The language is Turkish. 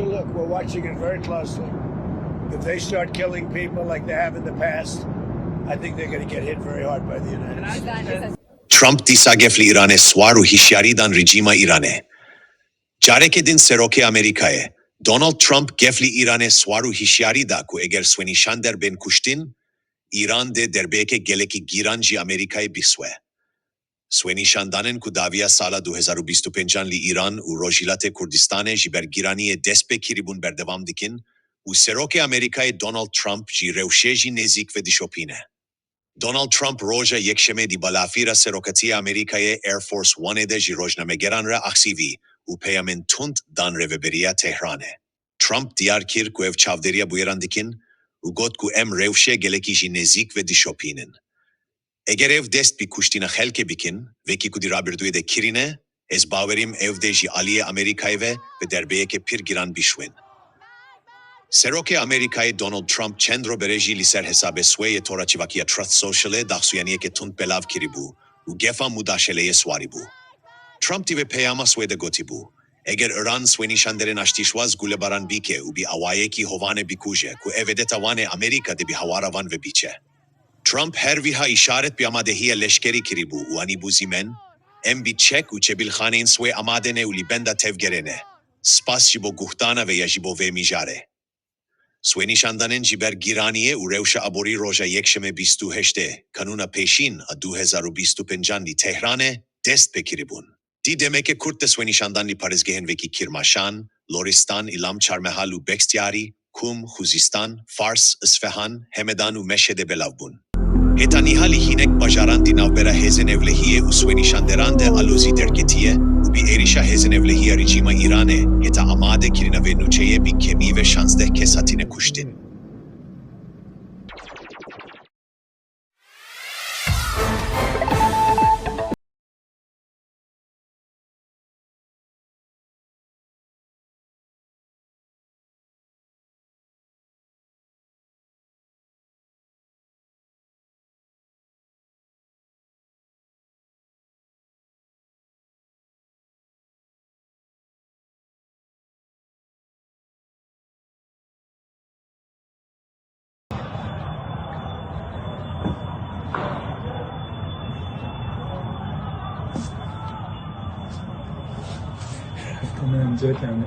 to look. We're watching it very closely. If they start killing people like they have in the past, I think they're going to get hit very hard by the United States. Trump disagefli Irane swaru hisharidan regima Irane. Jarekedin seroke Amerikaye. Donald Trump gefli Irane swaru hisharida ku eger swenishander ben kushtin, Iran de derbeke geleki giranji Amerikaye biswe. Swenishandanen ku davia sala 2025 li Iran u rojilate Kurdistane jiber giraniye despe kiribun berdevam dikin, u seroke Amerikaye Donald Trump ji rewsheji nezik ve dishopine. Donald Trump roja yeksheme di balafira serokatiya Amerikaye Air Force One'de ji rojnamegeranra aksivi u peyamen tunt dan reveberiya Tehrane. Trump diyar kir ku ev çavderiya buyerandikin u got ku em rewşe geleki ji nezik ve dişopinin. Eger ev dest bi kuştina xelke bikin veki ku dirabirduye de kirine ez baverim evde ji aliye Amerikaye ve derbeyeke pir giran bişwen. Seroke Amerikaye Donald Trump çendro bereji liser hesabe sweye toraçivakiya Truth Social'e dahsuyaniyeke tunt belav kiribu u gefa mudaşeleye swaribu. Trump tive peyama swede gotibu. Eger Iran swenişanderen aştişvaz gulebaran bike u bi awayeki hovane bikuje ku evedeta vane Amerika de bi havaravan ve biçe. Trump her viha işaret bi amadehiye leşkeri kiribu u anibu zimen, em bi çek u çebilhanein swe amadene u libenda tevgerene. Spas jibo guhtana ve ya jibo ve mijare. Swenishandanen jiber giraniye u rewşa abori roja yekşeme bistu heşte, kanuna peşin a 2025 li Tehrane dest pekiribun. Di demeke Kurt de Swenishandan li parezgehen veki Kirmaşan, Loristan, İlam Çarmehal u Bekstiyari, Kum, Huzistan, Fars, Isfahan, Hemedan u Meşhede belavbun. Heta nihali hinek bajaran di navbera hezenevlehiye u Swenishanderan de alozi derketiye, u bi erişa hezenevlehiye rejima İrane, heta amade kirina ve nuçeye bi kemi ve şansdeh kesatine kuştin. Tamam, önce kendi.